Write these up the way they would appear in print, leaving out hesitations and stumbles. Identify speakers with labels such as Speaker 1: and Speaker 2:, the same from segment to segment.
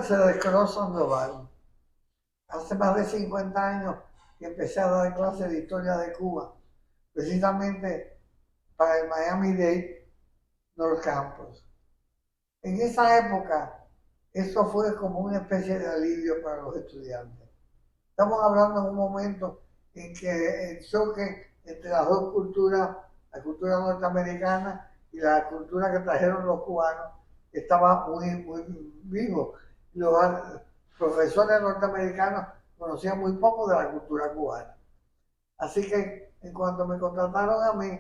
Speaker 1: se descoló Sandoval. Hace más de 50 años que empecé a dar clases de historia de Cuba, precisamente para el Miami-Dade North Campus. En esa época, eso fue como una especie de alivio para los estudiantes. Estamos hablando en un momento en que el choque entre las dos culturas, la cultura norteamericana y la cultura que trajeron los cubanos, estaba muy vivo. Los profesores norteamericanos conocían muy poco de la cultura cubana. Así que en cuanto me contrataron a mí,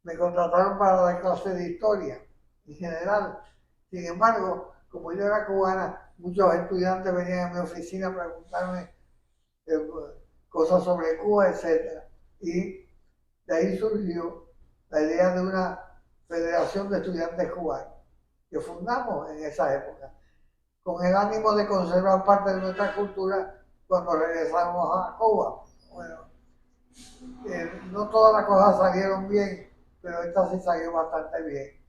Speaker 1: me contrataron para dar clases de historia en general. Sin embargo, como yo era cubana, muchos estudiantes venían a mi oficina a preguntarme cosas sobre Cuba, etc. Y de ahí surgió la idea de una federación de estudiantes cubanos que fundamos en esa época, con el ánimo de conservar parte de nuestra cultura cuando regresamos a Cuba. Bueno, no todas las cosas salieron bien, pero esta sí salió bastante bien.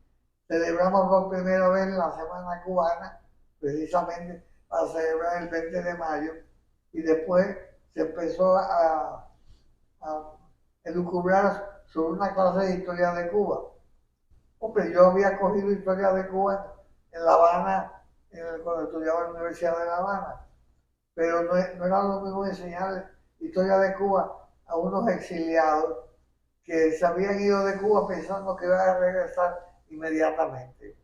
Speaker 1: Celebramos por primera vez la Semana Cubana, precisamente para celebrar el 20 de mayo, y después se empezó a elucubrar sobre una clase de historia de Cuba. Hombre, yo había cogido historia de Cuba en La Habana, cuando estudiaba en la Universidad de La Habana, pero no era lo mismo enseñar historia de Cuba a unos exiliados que se habían ido de Cuba pensando que iban a regresar inmediatamente.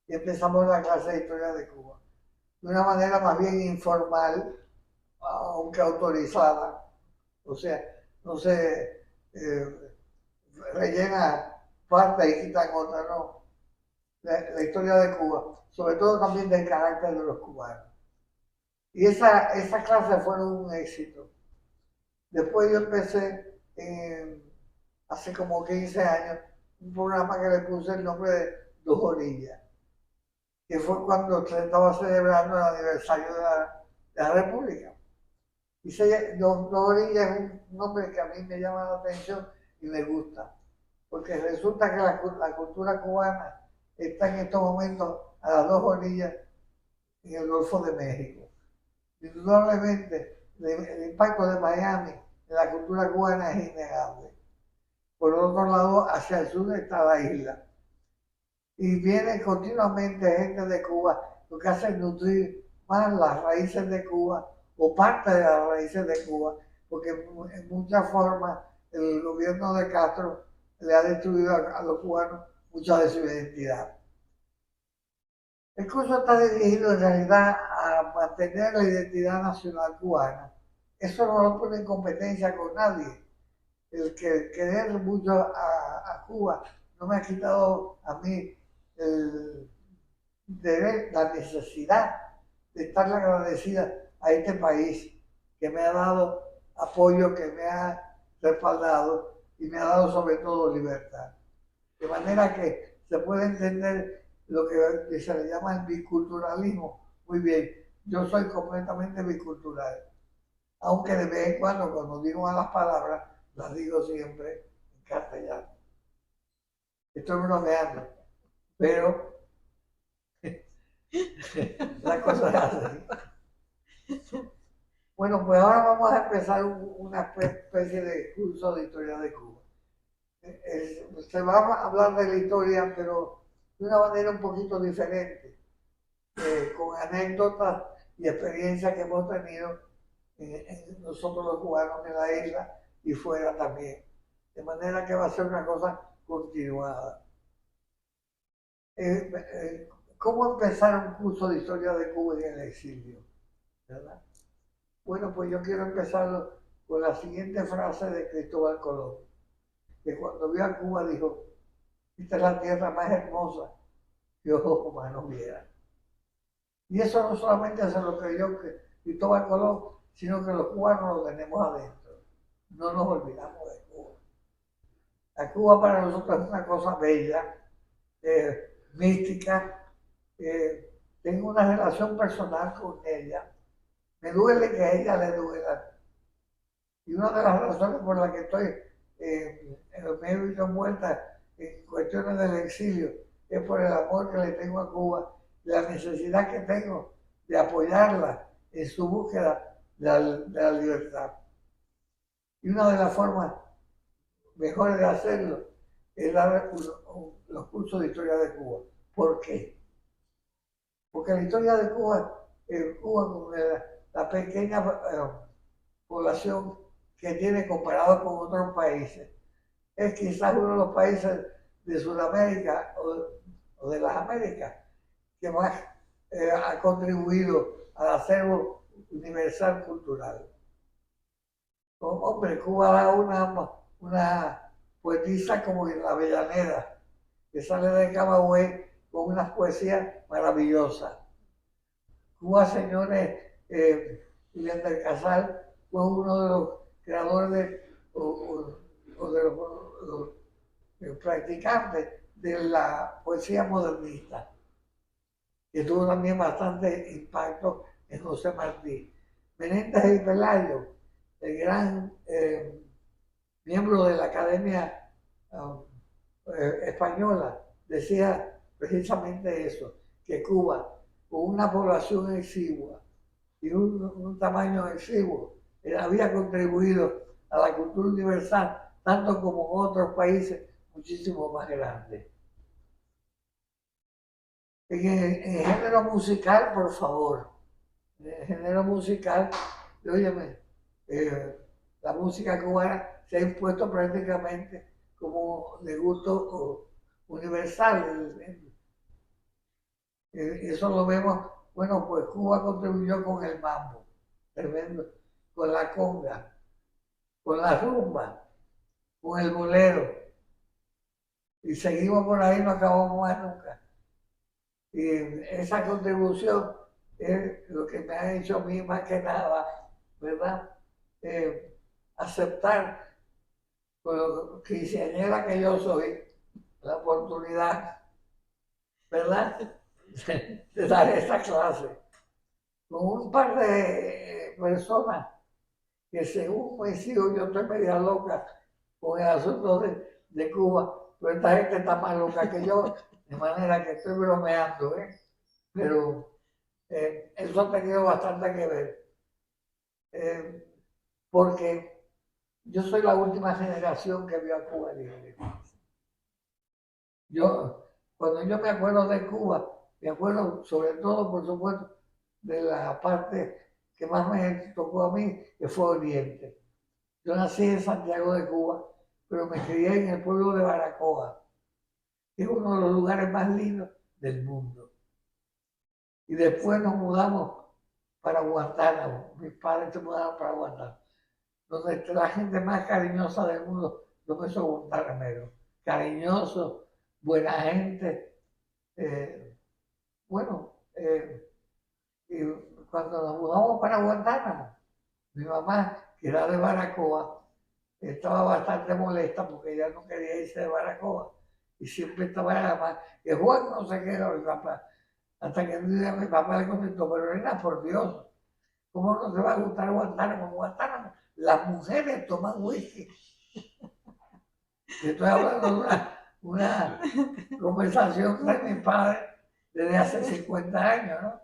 Speaker 1: Y empezamos la clase de historia de Cuba de una manera más bien informal, aunque autorizada. O sea, no se rellena parte y quitan otra, no. La historia de Cuba, sobre todo también del carácter de los cubanos. Y esa clase fue un éxito. Después yo empecé, hace como 15 años, un programa que le puse el nombre de Dos Orillas, que fue cuando se estaba celebrando el aniversario de la República. Y Dos Orillas es un nombre que a mí me llama la atención y me gusta, porque resulta que la cultura cubana está en estos momentos a las dos orillas en el Golfo de México. Indudablemente, el impacto de Miami en la cultura cubana es innegable. Por otro lado, hacia el sur está la isla. Y viene continuamente gente de Cuba, lo que hace es nutrir más las raíces de Cuba o parte de las raíces de Cuba, porque en muchas formas el gobierno de Castro le ha destruido a los cubanos mucha de su identidad. El curso está dirigido en realidad a mantener la identidad nacional cubana. Eso no lo pone en competencia con nadie. El que querer mucho a Cuba no me ha quitado a mí la necesidad de estar agradecida a este país que me ha dado apoyo, que me ha respaldado y me ha dado sobre todo libertad. De manera que se puede entender lo que se le llama el biculturalismo. Muy bien, yo soy completamente bicultural, aunque de vez en cuando digo malas palabras, las digo siempre en castellano. Estoy bromeando, pero la cosa es así. Bueno, pues ahora vamos a empezar una especie de curso de historia de Cuba. Se va a hablar de la historia, pero de una manera un poquito diferente, con anécdotas y experiencias que hemos tenido nosotros los cubanos en la isla y fuera también. De manera que va a ser una cosa continuada. ¿Cómo empezar un curso de historia de Cuba en el exilio? ¿Verdad? Bueno, pues yo quiero empezarlo con la siguiente frase de Cristóbal Colón, que cuando vio a Cuba dijo: esta es la tierra más hermosa que ojos humanos vieran. Y eso no solamente se lo creyó Cristóbal Colón, sino que los cubanos lo tenemos adentro. No nos olvidamos de Cuba. La Cuba para nosotros es una cosa bella, mística. Tengo una relación personal con ella. Me duele que a ella le duela. Y una de las razones por las que estoy en los medios de vuelta en cuestiones del exilio es por el amor que le tengo a Cuba, la necesidad que tengo de apoyarla en su búsqueda de la libertad. Y una de las formas mejores de hacerlo es dar los cursos de historia de Cuba. ¿Por qué? Porque la historia de Cuba, con la pequeña población que tiene comparado con otros países, es quizás uno de los países de Sudamérica o de las Américas que más ha contribuido al acervo universal cultural. Hombre, Cuba da una poetisa como en La Avellaneda, que sale de Camagüey con unas poesías maravillosas. Cuba, señores, Julián del Casal fue uno de los creadores o de los practicantes de la poesía modernista, que tuvo también bastante impacto en José Martí. Menéndez y Pelayo, el gran miembro de la Academia Española, decía precisamente eso, que Cuba, con una población exigua y un tamaño exiguo, había contribuido a la cultura universal, tanto como otros países muchísimo más grandes. En el género musical, por favor, en el género musical, óyeme, la música cubana se ha impuesto prácticamente como de gusto universal. Eso lo vemos, bueno, pues Cuba contribuyó con el mambo, tremendo, con la conga, con la rumba, con el bolero, y seguimos por ahí, no acabamos más nunca. Y esa contribución es lo que me ha hecho a mí más que nada, ¿verdad? Aceptar con lo quinceañera que yo soy, la oportunidad, ¿verdad? De dar esta clase. Con un par de personas que según me sigo, yo estoy media loca con el asunto de Cuba, pero esta gente está más loca que yo, de manera que estoy bromeando, ¿eh? Pero eso ha tenido bastante que ver, porque yo soy la última generación que vio a Cuba libre. Cuando yo me acuerdo de Cuba, me acuerdo sobre todo, por supuesto, de la parte que más me tocó a mí, que fue Oriente. Yo nací en Santiago de Cuba, pero me crié en el pueblo de Baracoa, que es uno de los lugares más lindos del mundo. Y después nos mudamos para Guantánamo. Mis padres se mudaron para Guantánamo, donde la gente más cariñosa del mundo, los esos guantanameros. Cariñosos, buena gente. Bueno, y cuando nos mudamos para Guantánamo, mi mamá, que era de Baracoa, estaba bastante molesta porque ella no quería irse de Baracoa. Y siempre estaba la mamá, que Juan no se quedó, mi papá. Hasta que un día mi papá le contestó, pero era por Dios, ¿cómo no te va a gustar Guantánamo? Guantánamo, las mujeres toman whisky. Estoy hablando de una conversación de mi padre desde hace 50 años, ¿no?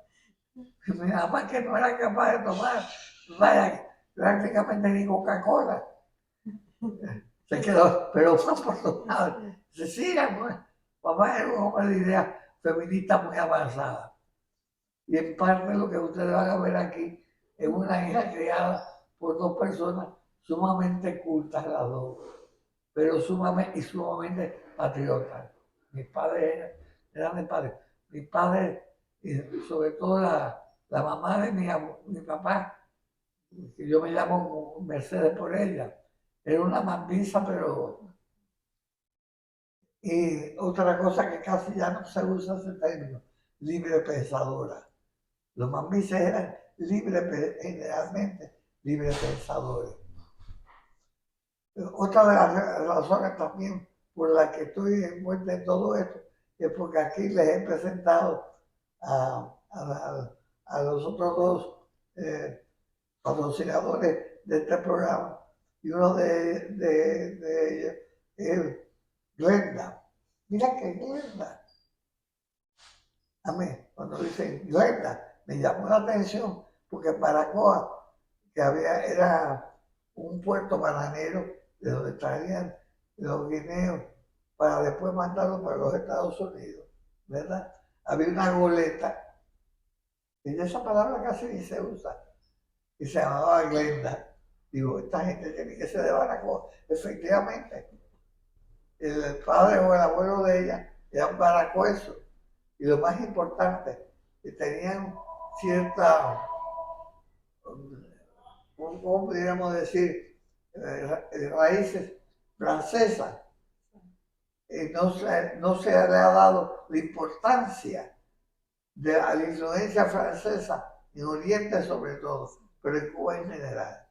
Speaker 1: Y mi mamá, que no era capaz de tomar, vaya, prácticamente ni Coca-Cola. Se quedó, pero fue afortunado. Dice, sí, papá era un hombre de ideas feministas muy avanzadas. Y en parte lo que ustedes van a ver aquí es una hija criada por dos personas sumamente cultas las dos, pero sumamente patriotas. Mis padres eran de padres. Mis padres, y sobre todo la mamá de mi papá, que yo me llamo Mercedes por ella, era una mambisa, pero... Y otra cosa que casi ya no se usa ese término, libre pensadora. Los mambises eran generalmente libre pensadores. Otra de las razones también por las que estoy envuelta en todo esto es porque aquí les he presentado a los otros dos patrocinadores de este programa, y uno de ellos es Glenda. Mira que Glenda. A mí, cuando dicen Glenda, me llamó la atención porque Baracoa, que era un puerto bananero de donde traían los guineos para después mandarlos para los Estados Unidos, ¿verdad? Había una goleta, y esa palabra casi ni se usa, y se llamaba Glenda. Digo, esta gente tiene que ser de Baracoa. Efectivamente, el padre o el abuelo de ella eran baracuesos. Y lo más importante, que tenían cierta, ¿cómo pudiéramos decir? Raíces francesas. No se le ha dado la importancia de la influencia francesa en Oriente sobre todo, pero en Cuba en general.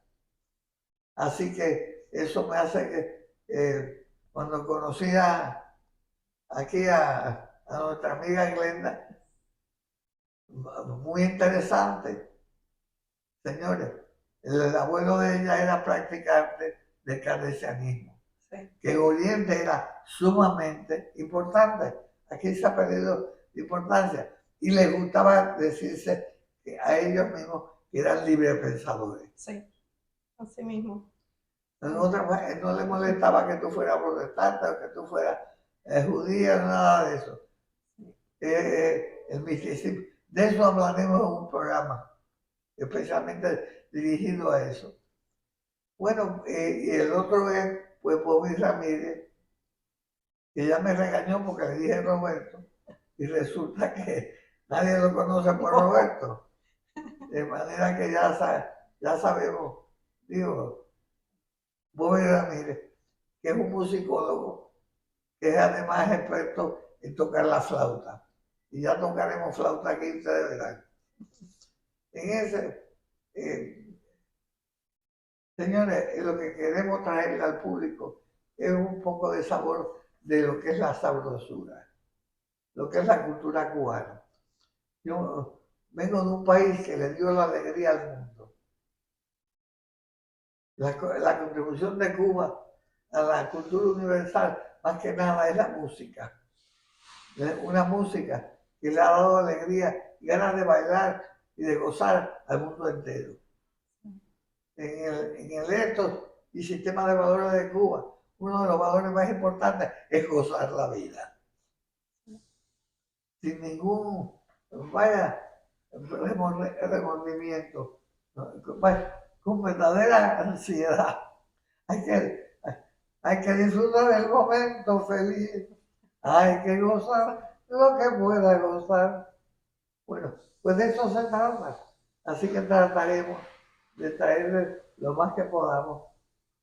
Speaker 1: Así que eso me hace que cuando conocí aquí a nuestra amiga Glenda, muy interesante, señores, el abuelo de ella era practicante del kardecianismo, sí, que en Oriente era sumamente importante. Aquí se ha perdido importancia y les gustaba decirse que a ellos mismos que eran librepensadores.
Speaker 2: Sí, así mismo.
Speaker 1: No le molestaba que tú fueras protestante o que tú fueras judía, nada de eso. El misticismo, de eso hablaremos en un programa especialmente dirigido a eso. Bueno, y el otro es, pues, Bobby Ramírez, que ya me regañó porque le dije Roberto, y resulta que nadie lo conoce por Roberto. De manera que ya sabemos, digo, Bobby Ramírez, que es un musicólogo, que es además experto en tocar la flauta. Y ya tocaremos flauta aquí, ustedes verán. En ese, señores, lo que queremos traerle al público es un poco de sabor de lo que es la sabrosura, lo que es la cultura cubana. Yo vengo de un país que le dio la alegría al mundo. La contribución de Cuba a la cultura universal, más que nada, es la música. Una música que le ha dado alegría y ganas de bailar y de gozar al mundo entero. En el ethos y sistema de valores de Cuba, uno de los valores más importantes es gozar la vida. Sin ningún, remordimiento, con verdadera ansiedad. Hay que disfrutar del momento feliz. Hay que gozar lo que pueda gozar. Bueno, pues de eso se trata. Así que trataremos de traerles lo más que podamos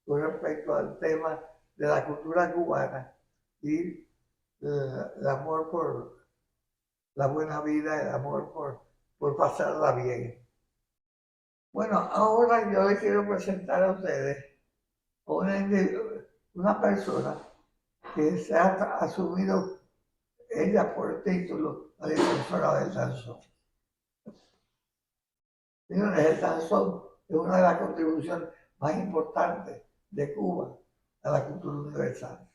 Speaker 1: con respecto al tema de la cultura cubana y el amor por la buena vida, el amor por pasarla bien. Bueno, ahora yo les quiero presentar a ustedes una persona que se ha asumido ella por el título la defensora del danzón. Señores, el danzón es una de las contribuciones más importantes de Cuba a la cultura universal.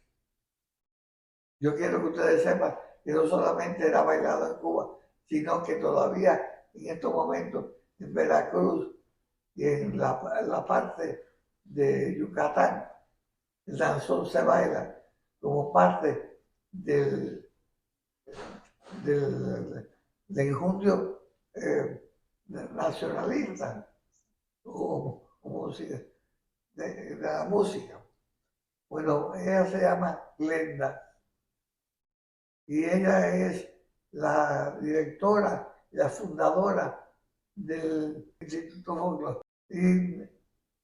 Speaker 1: Yo quiero que ustedes sepan que no solamente era bailado en Cuba, sino que todavía en estos momentos en Veracruz y en la parte de Yucatán, el danzón se baila como parte del enjundio nacionalista, como si de la música. Bueno, ella se llama Glenda y ella es la directora y la fundadora del Instituto Folklore. Y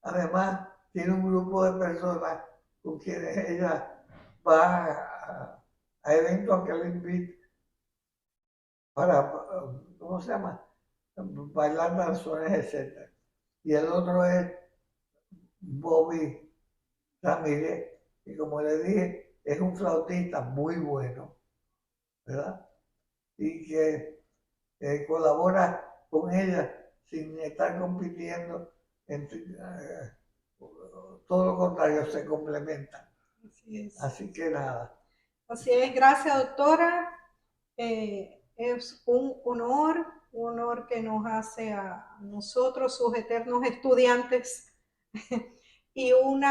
Speaker 1: además tiene un grupo de personas con quienes ella va a eventos que le invita para, ¿cómo se llama? Bailar danzones, etc. Y el otro es Bobby Ramírez, que como le dije, es un flautista muy bueno, ¿verdad? Y que colabora con ella sin estar compitiendo, todo lo contrario, se complementan.
Speaker 2: Así es.
Speaker 1: Así que nada.
Speaker 2: Así es, gracias doctora. Es un honor que nos hace a nosotros, sus eternos estudiantes, y un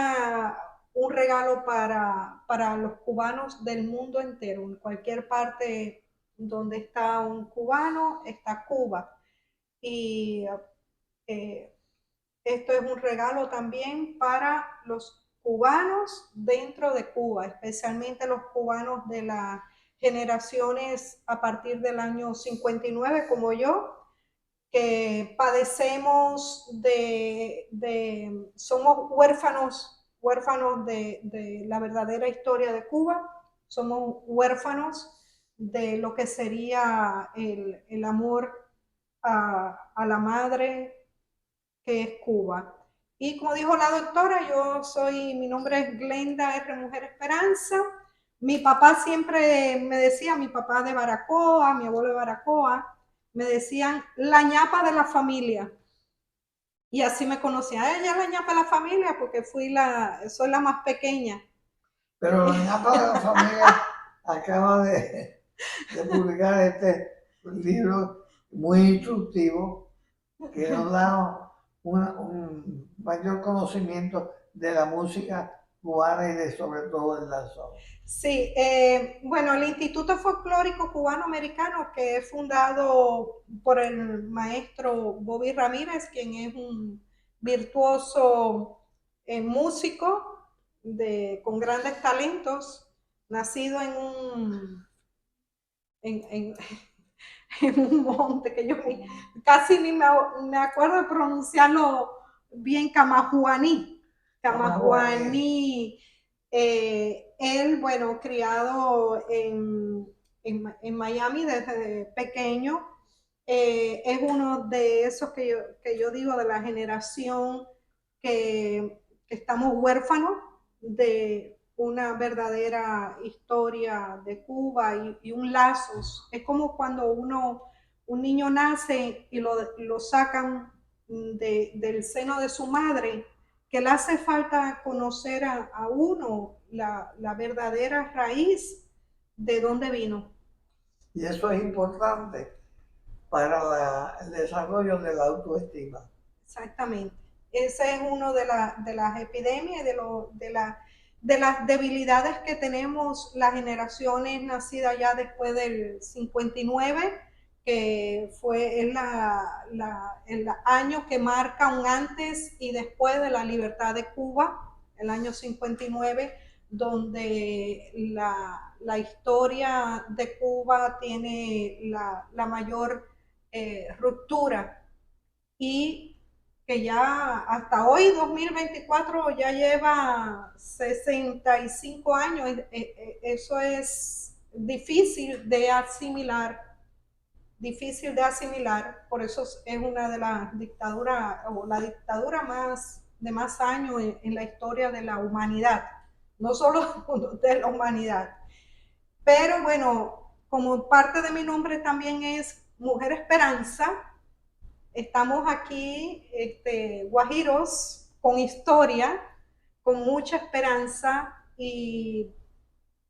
Speaker 2: regalo para los cubanos del mundo entero. En cualquier parte donde está un cubano, está Cuba. Y eh, esto es un regalo también para los cubanos dentro de Cuba, especialmente los cubanos de las generaciones a partir del año 59, como yo, que padecemos somos huérfanos de la verdadera historia de Cuba, somos huérfanos de lo que sería el amor a la madre que es Cuba. Y como dijo la doctora, mi nombre es Glenda R. Mujer Esperanza. Mi papá siempre me decía, mi papá de Baracoa, mi abuelo de Baracoa, me decían la ñapa de la familia. Y así me conocía, ella es la ñapa de la familia porque soy la más pequeña.
Speaker 1: Pero la ñapa de la familia acaba de publicar este libro muy instructivo que nos da un mayor conocimiento de la música cubana y de sobre todo el danzón.
Speaker 2: Sí, bueno, el Instituto Folclórico Cubano-Americano, que es fundado por el maestro Bobby Ramírez, quien es un virtuoso músico con grandes talentos, nacido en, en un monte que yo casi ni me acuerdo de pronunciarlo bien, Camajuaní. Él, bueno, criado en Miami desde pequeño, es uno de esos que yo digo de la generación que estamos huérfanos de una verdadera historia de Cuba y un lazos. Es como cuando un niño nace y lo sacan del seno de su madre, que le hace falta conocer a uno la verdadera raíz de dónde vino.
Speaker 1: Y eso es importante para el desarrollo de la autoestima.
Speaker 2: Exactamente. Ese es uno de las epidemias, de las debilidades que tenemos las generaciones nacidas ya después del 59, que fue el año que marca un antes y después de la libertad de Cuba, el año 59, donde la historia de Cuba tiene la mayor ruptura y que ya hasta hoy, 2024, ya lleva 65 años. Eso es difícil de asimilar, por eso es una de las dictaduras, o la dictadura de más años en la historia de la humanidad, no solo de la humanidad. Pero bueno, como parte de mi nombre también es Mujer Esperanza, estamos aquí, guajiros, con historia, con mucha esperanza y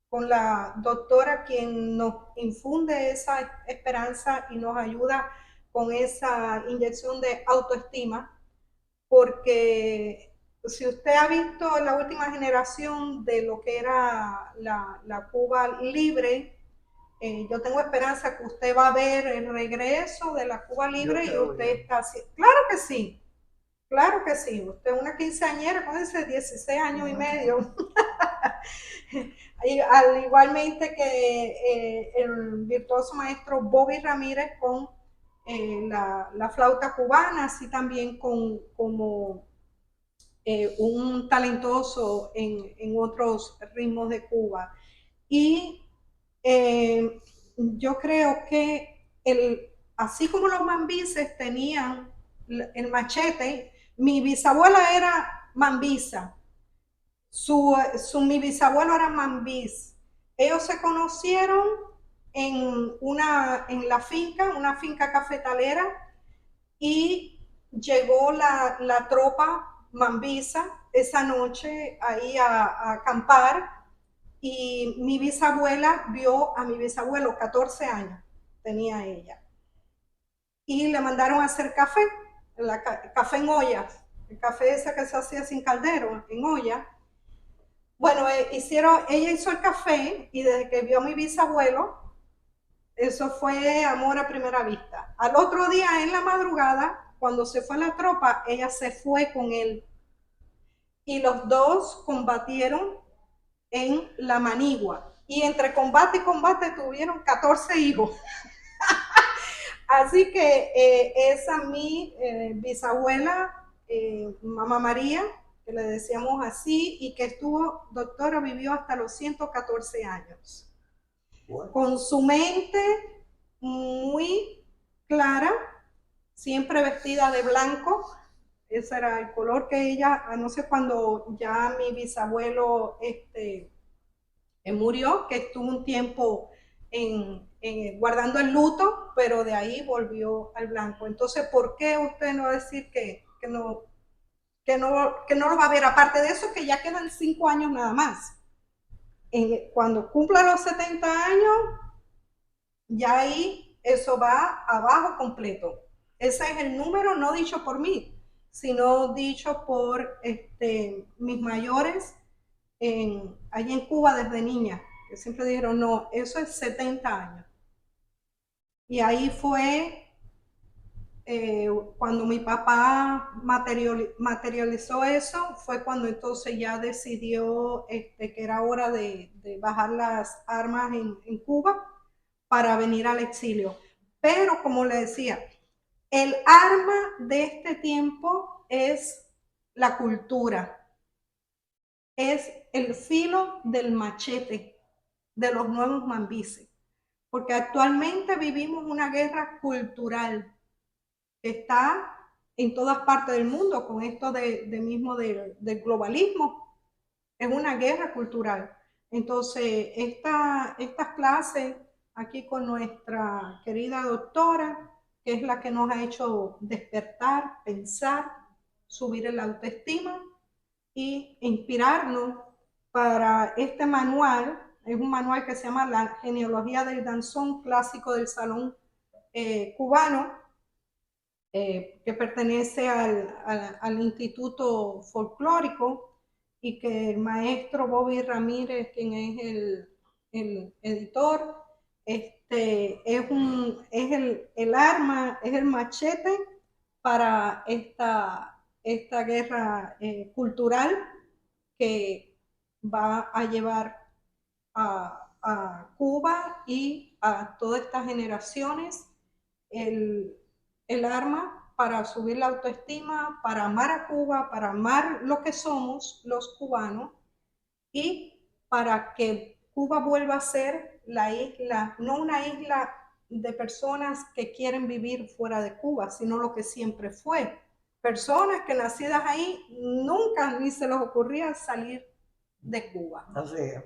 Speaker 2: con la doctora quien nos infunde esa esperanza y nos ayuda con esa inyección de autoestima, porque si usted ha visto la última generación de lo que era la Cuba libre, yo tengo esperanza que usted va a ver el regreso de la Cuba libre y usted está así. Claro que sí. Usted es una quinceañera con ese 16 años y medio. Al igualmente que el virtuoso maestro Bobby Ramírez con la flauta cubana, así también como un talentoso en otros ritmos de Cuba. Y yo creo que así como los mambises tenían machete, mi bisabuela era mambisa, mi bisabuelo era mambís. Ellos se conocieron en una finca cafetalera, y llegó la tropa mambisa esa noche ahí a acampar, y mi bisabuela vio a mi bisabuelo, 14 años, tenía ella. Y le mandaron a hacer café, café en ollas, el café ese que se hacía sin caldero, en olla. Bueno, ella hizo el café y desde que vio a mi bisabuelo, eso fue amor a primera vista. Al otro día, en la madrugada, cuando se fue la tropa, ella se fue con él. Y los dos combatieron en la Manigua. Y entre combate y combate tuvieron 14 hijos. Así que esa mi bisabuela, Mamá María, que le decíamos así, y que estuvo, doctora, vivió hasta los 114 años. Bueno. Con su mente muy clara, siempre vestida de blanco. Ese era el color que ella, no sé, cuando ya mi bisabuelo murió, que estuvo un tiempo guardando el luto, pero de ahí volvió al blanco. Entonces, ¿por qué usted no va a decir que no lo va a ver? Aparte de eso, que ya quedan 5 años nada más. Cuando cumpla los 70 años, ya ahí eso va abajo completo. Ese es el número no dicho por mí, sino dicho por mis mayores allá en Cuba desde niña, que siempre dijeron, no, eso es 70 años. Y ahí fue cuando mi papá materializó eso, fue cuando entonces ya decidió que era hora de bajar las armas en Cuba para venir al exilio. Pero como le decía, el arma de este tiempo es la cultura, es el filo del machete de los nuevos mambises, porque actualmente vivimos una guerra cultural que está en todas partes del mundo con esto del globalismo. Es una guerra cultural. Entonces, estas clases aquí con nuestra querida doctora, que es la que nos ha hecho despertar, pensar, subir la autoestima y inspirarnos para este manual. Es un manual que se llama La genealogía del danzón clásico del salón cubano, que pertenece al Instituto Folclórico, y que el maestro Bobby Ramírez, quien es el editor, es el arma, es el machete para esta guerra cultural que va a llevar a Cuba y a todas estas generaciones el arma para subir la autoestima, para amar a Cuba, para amar lo que somos los cubanos, y para que Cuba vuelva a ser la isla, no una isla de personas que quieren vivir fuera de Cuba, sino lo que siempre fue. Personas que nacidas ahí nunca ni se les ocurría salir de Cuba.
Speaker 1: Así es.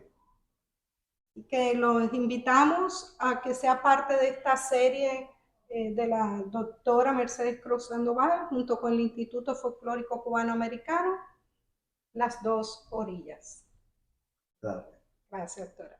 Speaker 2: Que los invitamos a que sea parte de esta serie de la doctora Mercedes Cruz Sandoval, junto con el Instituto Folclórico Cubano-Americano, Las Dos Orillas.
Speaker 1: Claro.
Speaker 2: Gracias, doctora.